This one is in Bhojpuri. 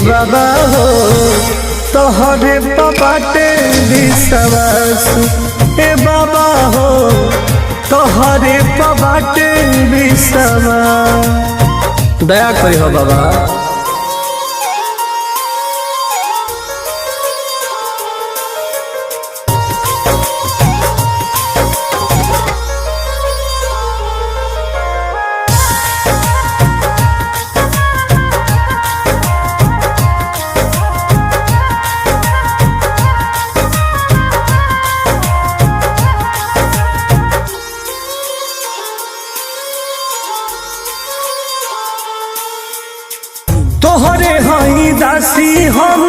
बाबा हो तोहरे बाटे विश्वास ए बाबा हो तोहरे बाटे विश्वास दया करी हो बाबा। तोहरे हई दासी हम